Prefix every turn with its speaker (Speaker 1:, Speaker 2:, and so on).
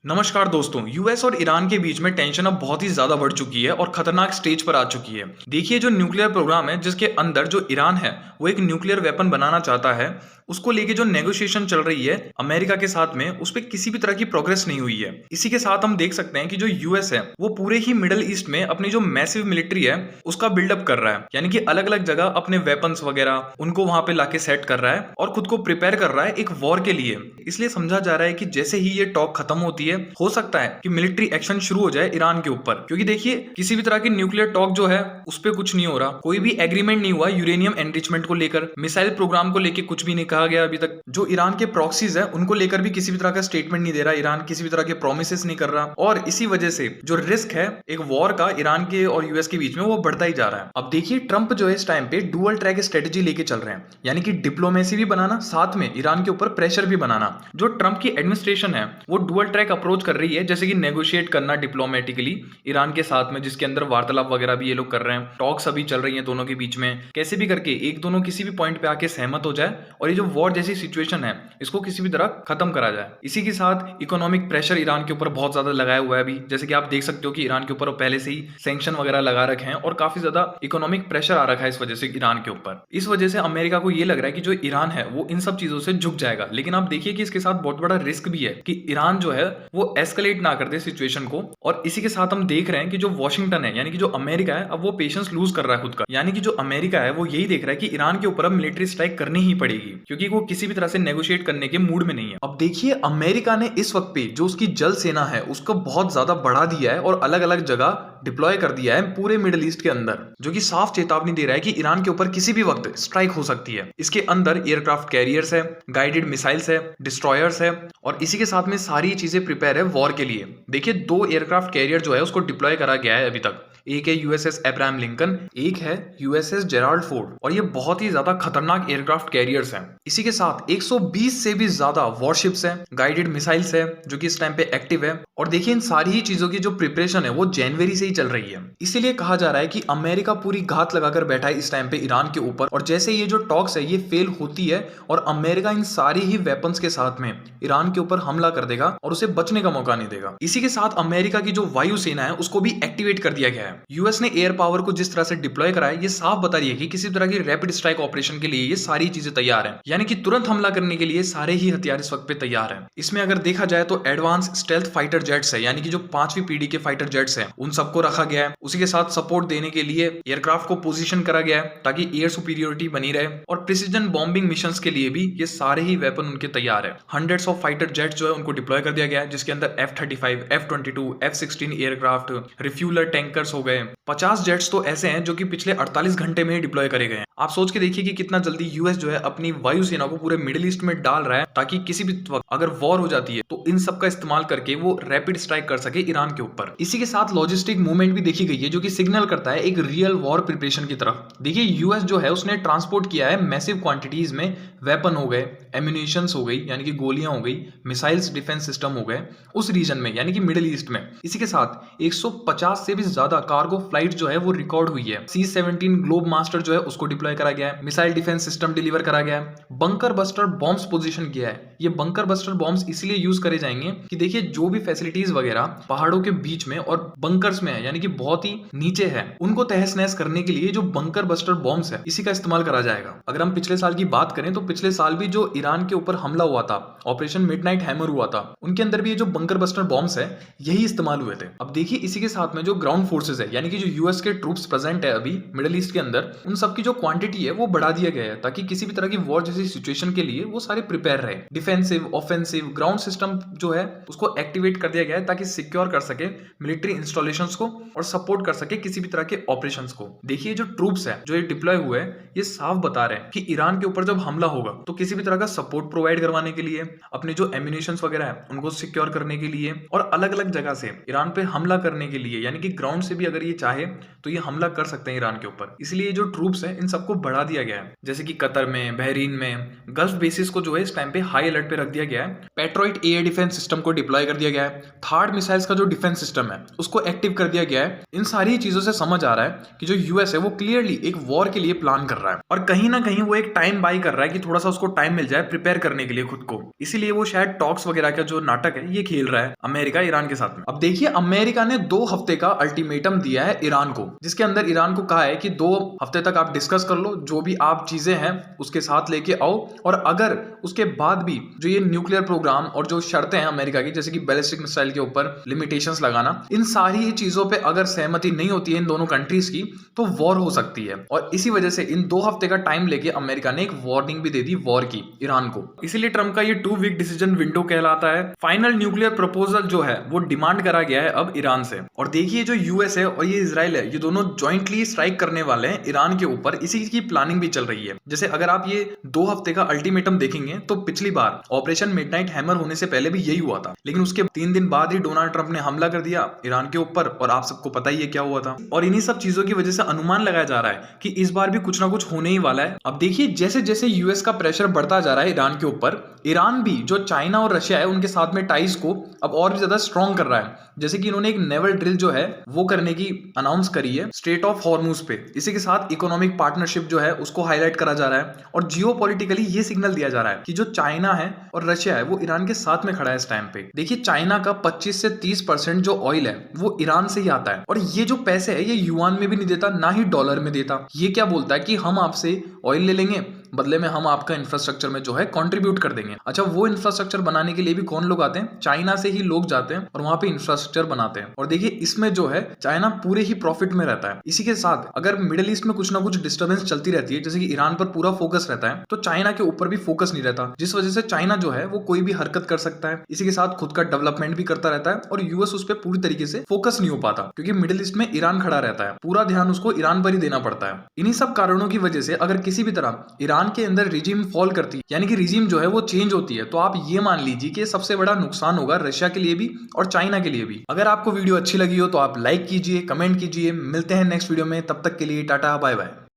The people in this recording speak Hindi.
Speaker 1: नमस्कार दोस्तों। यूएस और ईरान के बीच में टेंशन अब बहुत ही ज्यादा बढ़ चुकी है और खतरनाक स्टेज पर आ चुकी है। देखिए, जो न्यूक्लियर प्रोग्राम है जिसके अंदर जो ईरान है वो एक न्यूक्लियर वेपन बनाना चाहता है, उसको लेके जो नेगोशिएशन चल रही है अमेरिका के साथ में, उस पर किसी भी तरह की प्रोग्रेस नहीं हुई है। इसी के साथ हम देख सकते हैं कि जो यूएस है वो पूरे ही मिडिल ईस्ट में अपनी जो मैसिव मिलिट्री है उसका बिल्डअप कर रहा है, यानी कि अलग अलग जगह अपने वेपन्स वगैरह उनको वहां पे लाके सेट कर रहा है और खुद को प्रिपेयर कर रहा है एक वॉर के लिए। इसलिए समझा जा रहा है कि जैसे ही ये टॉक खत्म होती है, हो सकता है कि मिलिट्री एक्शन शुरू हो जाए ईरान के ऊपर। क्योंकि देखिए, किसी भी तरह की न्यूक्लियर टॉक जो है उस पर कुछ नहीं हो रहा, कोई भी एग्रीमेंट नहीं हुआ यूरेनियम एनरिचमेंट को लेकर, मिसाइल प्रोग्राम को लेकर कुछ भी नहीं कहा गया अभी तक। जो ईरान के प्रॉक्सीज है उनको लेकर भी किसी भी तरह का स्टेटमेंट नहीं दे रहा ईरान, किसी भी तरह के प्रोमिसेस नहीं कर रहा, और इसी वजह से जो रिस्क है एक वॉर का ईरान के और यूएस के बीच में वो बढ़ता ही जा रहा है। अब देखिए, ट्रंप जो है इस टाइम पे डुअल ट्रैक स्ट्रेटेजी लेके चल रहे हैं, यानी कि डिप्लोमेसी भी बनाना, साथ में ईरान के ऊपर प्रेशर भी बनाना। जो ट्रंप की एडमिनिस्ट्रेशन है वो डुअल ट्रैक अप्रोच कर रही है, जैसे कि नेगोशिएट करना डिप्लोमेटिकली ईरान के साथ में, जिसके अंदर वार्तालाप वगैरह भी ये लोग कर रहे हैं, टॉक्स अभी चल रही हैं दोनों के बीच में, कैसे भी करके एक दोनों किसी भी पॉइंट पे आके सहमत हो जाए और ये जो वॉर जैसी सिचुएशन है इसको किसी भी तरह खत्म करा जाए। इसी के साथ इकोनॉमिक प्रेशर ईरान के ऊपर बहुत ज्यादा लगाया हुआ है अभी, जैसे कि आप देख सकते हो कि ईरान के ऊपर पहले से ही सैंक्शन वगैरह लगा रखे हैं और काफी ज्यादा इकोनॉमिक प्रेशर आ रखा है इस वजह से ईरान के ऊपर। इस वजह से अमेरिका को ये लग रहा है कि जो ईरान है वो इन सब चीजों से झुक जाएगा। लेकिन आप देखिए कि इसके साथ बहुत बड़ा रिस्क भी है कि ईरान जो है वो एस्केलेट ना कर दे सिचुएशन को। और इसी के साथ हम देख रहे हैं कि जो वॉशिंगटन है, यानी कि जो अमेरिका है, अब वो पेशेंस लूज कर रहा है खुद का, यानी कि जो अमेरिका है वो यही देख रहा है कि ईरान के ऊपर अब मिलिट्री स्ट्राइक करनी ही पड़ेगी, क्योंकि वो किसी भी तरह से नेगोशिएट करने के मूड में नहीं है। अब देखिए, अमेरिका ने इस वक्त पे जो उसकी जल सेना है उसको बहुत ज्यादा बढ़ा दिया है और अलग अलग जगह डिप्लॉय कर दिया है पूरे मिडिल ईस्ट के अंदर, जो कि साफ चेतावनी दे रहा है कि ईरान के ऊपर किसी भी वक्त स्ट्राइक हो सकती है। इसके अंदर एयरक्राफ्ट कैरियर्स है, गाइडेड मिसाइल्स है, डिस्ट्रॉयर्स है, और इसी के साथ में सारी चीजें प्रिपेयर है वॉर के लिए। देखिए, 2 एयरक्राफ्ट कैरियर जो है उसको डिप्लॉय करा गया है अभी तक। एक है यूएसएस अब्राहम लिंकन, एक है यूएसएस जेराल्ड फोर्ड, और ये बहुत ही ज्यादा खतरनाक एयरक्राफ्ट कैरियर्स हैं। इसी के साथ 120 से भी ज्यादा वॉरशिप्स हैं, गाइडेड मिसाइल्स है जो कि इस टाइम पे एक्टिव है। और देखिए, इन सारी ही चीजों की जो प्रिपरेशन है वो जनवरी से ही चल रही है। इसीलिए कहा जा रहा है कि अमेरिका पूरी घात लगाकर बैठा है इस टाइम पे ईरान के ऊपर, और जैसे ये जो टॉक्स है ये फेल होती है और अमेरिका इन सारी ही वेपन्स के साथ में ईरान के ऊपर हमला कर देगा और उसे बचने का मौका नहीं देगा। इसी के साथ अमेरिका की जो वायु सेना है उसको भी एक्टिवेट कर दिया गया है। यूएस ने एयर पावर को जिस तरह से डिप्लॉय करा है, ये साफ बता रही है कि किसी तरह की रैपिड स्ट्राइक ऑपरेशन के लिए ये सारी चीजें तैयार है, यानी कि तुरंत हमला करने के लिए सारे ही हथियार इस वक्त पे तैयार है। इसमें अगर देखा जाए तो एडवांस स्टेल्थ फाइटर जेट्स है, यानी कि जो 5वीं पीढ़ी के फाइटर जेट्स हैं उन सबको रखा गया है। उसी के साथ सपोर्ट देने के लिए एयरक्राफ्ट को पोजीशन करा गया है ताकि एयर सुपीरियोरिटी बनी रहे, और प्रिसीजन बॉम्बिंग मिशंस के लिए भी ये सारे ही वेपन उनके तैयार है। हंड्रेड्स ऑफ फाइटर जेट्स जो है उनको डिप्लॉय कर दिया गया है, जिसके अंदर F-35, F-22, F-16 aircraft, refueller tankers हो गए। 50 जेट्स तो ऐसे हैं जो कि पिछले 48 घंटे में ही डिप्लॉय करे गए हैं। आप सोच के देखिए कि कितना जल्दी यूएस जो है अपनी वायुसेना को पूरे मिडिल ईस्ट में डाल रहा है, ताकि किसी भी वक्त अगर वॉर हो जाती है तो इन सब का इस्तेमाल करके वो रैपिड स्ट्राइक कर सके ईरान के ऊपर। इसी के साथ लॉजिस्टिक मूवमेंट भी देखी गई है जो कि सिग्नल करता है एक रियल वॉर प्रिपरेशन की तरफ। देखिए, यूएस जो है उसने ट्रांसपोर्ट किया है मैसिव क्वांटिटीज में वेपन हो गए, एम्यूनिशंस हो गई, यानी कि गोलियां हो गई, मिसाइल्स डिफेंस सिस्टम हो गए उस रीजन में, यानी कि मिडिल ईस्ट में। इसी के साथ 150 से भी ज्यादा कार्गो फ्लाइट जो है वो रिकॉर्ड हुई है। C-17 ग्लोब मास्टर जो है उसको डिप्लॉय करा गया है, मिसाइल डिफेंस सिस्टम डिलीवर करा गया है, बंकर बस्टर बॉम्ब्स पोजीशन किया है। ये बंकर बस्टर बॉम्ब्स इसलिए यूज करे जाएंगे कि देखिए, जो भी फैसिलिटीज वगैरह पहाड़ों के बीच में और बंकर्स में है, यानी कि बहुत ही नीचे है, उनको तहस नहस करने के लिए जो बंकर बस्टर बॉम्ब्स है इसी का इस्तेमाल करा जाएगा। अगर हम पिछले साल की बात करें तो पिछले साल भी जो ईरान के ऊपर हमला हुआ था, ऑपरेशन मिडनाइट हैमर हुआ था, उनके अंदर भी ये जो बंकर बस्टर बॉम्ब्स है यही इस्तेमाल हुए थे। अब देखिए, इसी के साथ में जो ग्राउंड फोर्सेस है, यानी कि जो यूएस के ट्रूप्स प्रेजेंट है अभी मिडिल ईस्ट के अंदर, उन सबकी जो क्वांटिटी है वो बढ़ा दिया गया है ताकि किसी भी तरह की वॉर जैसी सिचुएशन के लिए वो सारे प्रिपेयर रहे। डिफेंसिव, ऑफेंसिव, ग्राउंड सिस्टम जो है उसको एक्टिवेट कर दिया गया है ताकि सिक्योर कर सके मिलिट्री इंस्टॉलेशंस को और सपोर्ट कर सके किसी भी तरह के ऑपरेशंस को। देखिए, जो ट्रूप्स है जो ये डिप्लॉय हुए हैं ये साफ बता रहे हैं कि ईरान के ऊपर जब हमला होगा तो किसी भी तरह का सपोर्ट प्रोवाइड करवाने के लिए, अपने जो एम्यूनिशंस वगैरह है उनको सिक्योर करने के लिए, और अलग अलग जगह से ईरान पे हमला करने के लिए, यानी कि ग्राउंड से भी अगर ये चाहे तो ये हमला कर सकते हैं ईरान के ऊपर। इसलिए जो ट्रूप्स है इन सबको बढ़ा दिया गया है, जैसे कि कतर में, बहरीन में, गल्फ बेसिस को जो है इस टाइम पे हाई अलर्ट पे रख दिया गया है। पेट्रोइट एयर डिफेंस सिस्टम को डिप्लॉय कर दिया गया है। थर्ड मिसाइल्स का जो डिफेंस सिस्टम है उसको एक्टिव कर दिया गया है। इन सारी चीजों से समझ आ रहा है कि जो यूएस है वो क्लियरली एक वॉर के लिए प्लान कर रहा है और कहीं ना कहीं वो एक टाइम बाई कर रहा है कि थोड़ा सा उसको टाइम मिल जाए प्रिपेयर करने के लिए खुद को। इसीलिए वो शायद टॉक्स वगैरह का जो नाटक है ये खेल रहा है अमेरिका ईरान के साथ में। अब देखिए अमेरिका ने 2 हफ्ते का अल्टीमेटम दिया है ईरान को, जिसके अंदर ईरान को कहा है कि 2 हफ्ते तक आप डिस्कस कर लो, जो भी आप चीजें हैं उसके साथ लेके आओ, और अगर उसके बाद भी जो ये न्यूक्लियर प्रोग्राम और जो शर्तें हैं अमेरिका की, जैसे कि बैलिस्टिक मिसाइल के ऊपर लिमिटेशंस लगाना, इन सारी चीजों पे अगर सहमति नहीं होती है इन दोनों कंट्रीज की तो वॉर हो सकती है। और इसी वजह से इन 2 हफ्ते का टाइम लेके अमेरिका ने एक वार्निंग भी दे दी वॉर की ईरान को। इसीलिए ट्रंप का ये 2 वीक डिसीजन विंडो कहलाता है। फाइनल न्यूक्लियर प्रपोजल जो है वो डिमांड करा गया है अब ईरान से। और देखिए जो यूएस है और ये इजराइल है, ये दोनों ज्वाइंटली स्ट्राइक करने वाले हैं ईरान के ऊपर। इसी की प्लानिंग भी चल रही है। जैसे अगर आप ये 2 हफ्ते का अल्टीमेटम देखेंगे तो पिछली बार ऑपरेशन मिडनाइट हैमर होने से पहले भी यही हुआ था, लेकिन उसके 3 दिन बाद ही डोनाल्ड ट्रंप ने हमला कर दिया ईरान के ऊपर, और आप सबको पता ही है क्या हुआ था। और इन्हीं सब चीजों की वजह से अनुमान लगाया जा रहा है कि इस बार भी कुछ ना कुछ होने ही वाला है। अब देखिए जैसे जैसे यूएस का प्रेशर बढ़ता जा रहा है ईरान के ऊपर, ईरान भी जो चाइना और रशिया है उनके साथ में टाइज को अब और भी ज्यादा स्ट्रॉन्ग कर रहा है। जैसे कि इन्होंने एक नेवल ड्रिल जो है वो करने की अनाउंस करी है स्ट्रेट ऑफ हॉर्मुज पे। इसी के साथ इकोनॉमिक पार्टनरशिप जो है उसको हाईलाइट करा जा रहा है और जियोपॉलिटिकली ये सिग्नल दिया जा रहा है कि जो चाइना है और रशिया है वो ईरान के साथ में खड़ा है इस टाइम पे। देखिए चाइना का 25 से 30% जो ऑयल है वो ईरान से ही आता है, और ये जो पैसे है ये युआन में भी नहीं देता, ना ही डॉलर में देता। ये क्या बोलता है कि हम आपसे ऑयल ले लेंगे, बदले में हम आपका इंफ्रास्ट्रक्चर में जो है कंट्रीब्यूट कर देंगे। अच्छा, वो इंफ्रास्ट्रक्चर बनाने के लिए भी कौन लोग आते हैं? चाइना से ही लोग जाते हैं और वहां पे इंफ्रास्ट्रक्चर बनाते हैं। और देखिए इसमें जो है चाइना पूरे ही प्रॉफिट में रहता है। इसी के साथ अगर मिडिल ईस्ट में कुछ ना कुछ डिस्टर्बेंस चलती रहती है, जैसे कि ईरान पर पूरा फोकस रहता है, तो चाइना के ऊपर भी फोकस नहीं रहता, जिस वजह से चाइना जो है वो कोई भी हरकत कर सकता है। इसी के साथ खुद का डेवलपमेंट भी करता रहता है और यूएस उस पर पूरी तरीके से फोकस नहीं हो पाता, क्योंकि मिडिल ईस्ट में ईरान खड़ा रहता है, पूरा ध्यान उसको ईरान पर ही देना पड़ता है। इन्हीं सब कारणों की वजह से अगर किसी भी तरह ईरान के अंदर रिजिम फॉल करती है, यानी कि रिजीम जो है वो चेंज होती है, तो आप ये मान लीजिए कि सबसे बड़ा नुकसान होगा रशिया के लिए भी और चाइना के लिए भी। अगर आपको वीडियो अच्छी लगी हो तो आप लाइक कीजिए, कमेंट कीजिए। मिलते हैं नेक्स्ट वीडियो में, तब तक के लिए टाटा बाय बाय।